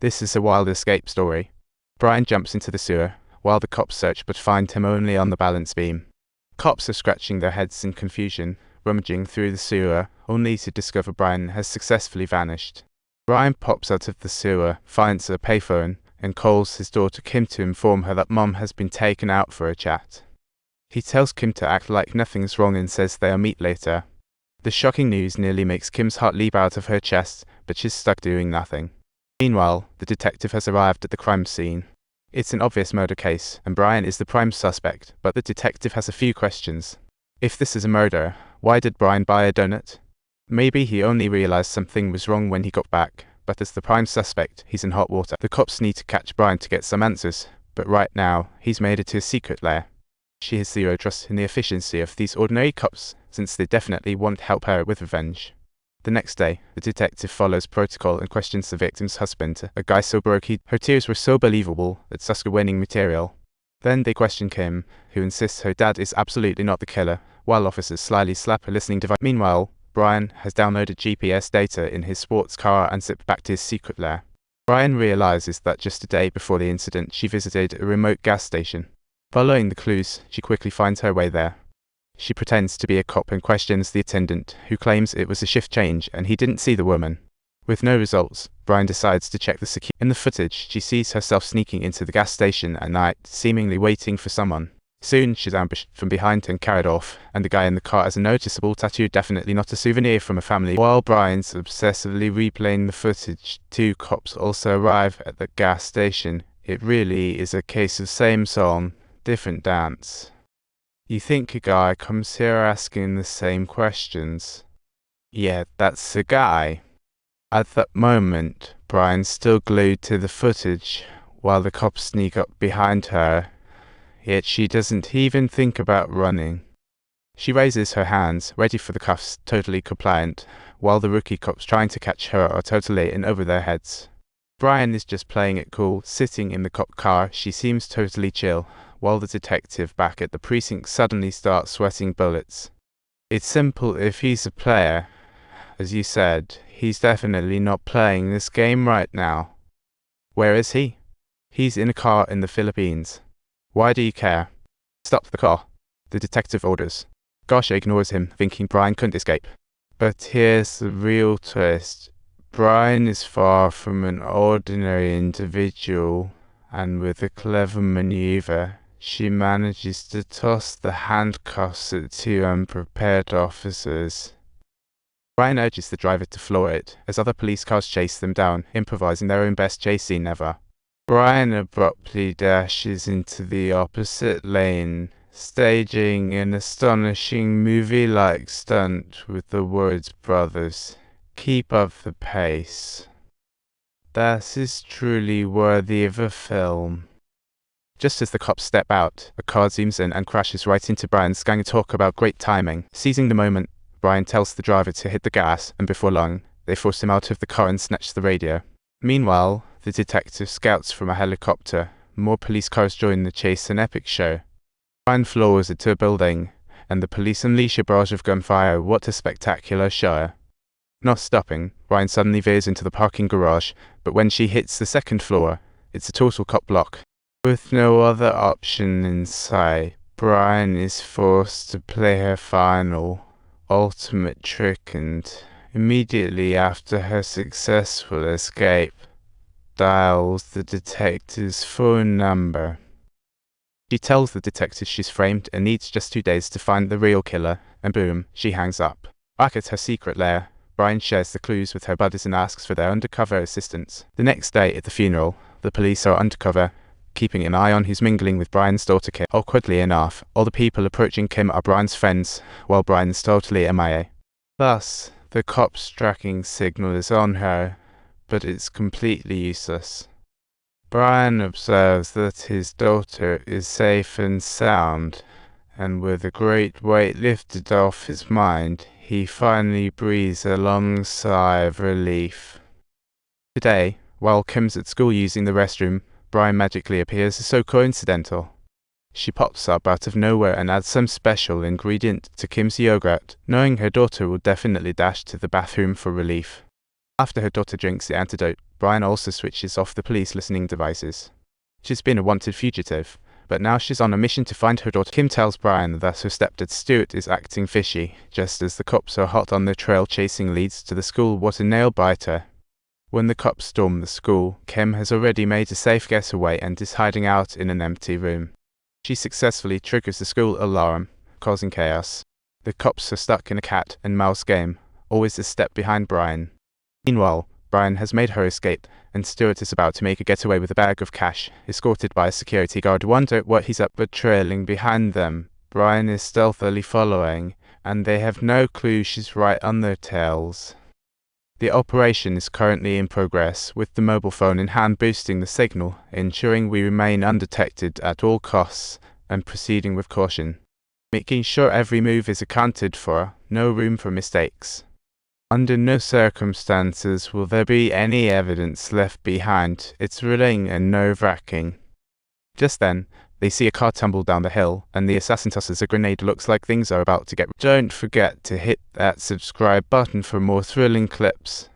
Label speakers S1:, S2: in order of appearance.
S1: This is a wild escape story. Brian jumps into the sewer, while the cops search but find him only on the balance beam. Cops are scratching their heads in confusion, rummaging through the sewer, only to discover Brian has successfully vanished. Brian pops out of the sewer, finds a payphone, and calls his daughter Kim to inform her that Mom has been taken out for a chat. He tells Kim to act like nothing's wrong and says they'll meet later. The shocking news nearly makes Kim's heart leap out of her chest, but she's stuck doing nothing. Meanwhile, the detective has arrived at the crime scene. It's an obvious murder case, and Brian is the prime suspect, but the detective has a few questions. If this is a murder, why did Brian buy a donut? Maybe he only realized something was wrong when he got back, but as the prime suspect, he's in hot water. The cops need to catch Brian to get some answers, but right now, he's made it to a secret lair. She has zero trust in the efficiency of these ordinary cops, since they definitely won't help her with revenge. The next day, the detective follows protocol and questions the victim's husband, a guy so broke her tears were so believable, it's Oscar-winning material. Then they question Kim, who insists her dad is absolutely not the killer, while officers slyly slap a listening device. Meanwhile, Brian has downloaded GPS data in his sports car and zipped back to his secret lair. Brian realizes that just a day before the incident, she visited a remote gas station. Following the clues, she quickly finds her way there. She pretends to be a cop and questions the attendant, who claims it was a shift change and he didn't see the woman. With no results, Brian decides to check the security. In the footage, she sees herself sneaking into the gas station at night, seemingly waiting for someone. Soon, she's ambushed from behind and carried off, and the guy in the car has a noticeable tattoo, definitely not a souvenir from a family. While Brian's obsessively replaying the footage, two cops also arrive at the gas station. It really is a case of same song, different dance. You think a guy comes here asking the same questions? Yeah, that's a guy. At that moment, Brian's still glued to the footage, while the cops sneak up behind her. Yet she doesn't even think about running. She raises her hands, ready for the cuffs, totally compliant, while the rookie cops trying to catch her are totally in over their heads. Brian is just playing it cool, sitting in the cop car. She seems totally chill, while the detective back at the precinct suddenly starts sweating bullets. It's simple. If he's a player, as you said, he's definitely not playing this game right now. Where is he? He's in a car in the Philippines. Why do you care? Stop the car, the detective orders. Gosh ignores him, thinking Brian couldn't escape. But here's the real twist. Brian is far from an ordinary individual, and with a clever maneuver, she manages to toss the handcuffs at two unprepared officers. Brian urges the driver to floor it, as other police cars chase them down, improvising their own best chase scene ever. Brian abruptly dashes into the opposite lane, staging an astonishing movie-like stunt with the words, "Brothers, keep up the pace." That is truly worthy of a film. Just as the cops step out, a car zooms in and crashes right into Brian's gang. Talk about great timing. Seizing the moment, Brian tells the driver to hit the gas, and before long, they force him out of the car and snatch the radio. Meanwhile, the detective scouts from a helicopter. More police cars join the chase, an epic show. Brian floors into a building, and the police unleash a barrage of gunfire. What a spectacular show. Not stopping, Brian suddenly veers into the parking garage, but when she hits the second floor, it's a total cop block. With no other option in sight, Brian is forced to play her final, ultimate trick, and immediately after her successful escape, dials the detective's phone number. She tells the detective she's framed and needs just 2 days to find the real killer, and boom, she hangs up. Back at her secret lair, Brian shares the clues with her buddies and asks for their undercover assistance. The next day at the funeral, the police are undercover, keeping an eye on who's mingling with Brian's daughter Kim. Awkwardly enough, all the people approaching Kim are Brian's friends, while Brian's totally MIA. Thus, the cops' tracking signal is on her, but it's completely useless. Brian observes that his daughter is safe and sound, and with a great weight lifted off his mind, he finally breathes a long sigh of relief. Today, while Kim's at school using the restroom, Brian magically appears. So coincidental. She pops up out of nowhere and adds some special ingredient to Kim's yogurt, knowing her daughter will definitely dash to the bathroom for relief. After her daughter drinks the antidote, Brian also switches off the police listening devices. She's been a wanted fugitive, but now she's on a mission to find her daughter. Kim tells Brian that her stepdad Stuart is acting fishy, just as the cops are hot on their trail chasing leads to the school. What a nail-biter. When the cops storm the school, Kim has already made a safe getaway and is hiding out in an empty room. She successfully triggers the school alarm, causing chaos. The cops are stuck in a cat and mouse game, always a step behind Brian. Meanwhile, Brian has made her escape, and Stuart is about to make a getaway with a bag of cash, escorted by a security guard. Wonder what he's up, but trailing behind them, Brian is stealthily following, and they have no clue she's right on their tails. The operation is currently in progress, with the mobile phone in hand boosting the signal, ensuring we remain undetected at all costs, and proceeding with caution. Making sure every move is accounted for, no room for mistakes. Under no circumstances will there be any evidence left behind. It's thrilling and nerve-wracking. Just then, they see a car tumble down the hill, and the assassin tosses a grenade. Looks like things are about to get. Don't forget to hit that subscribe button for more thrilling clips.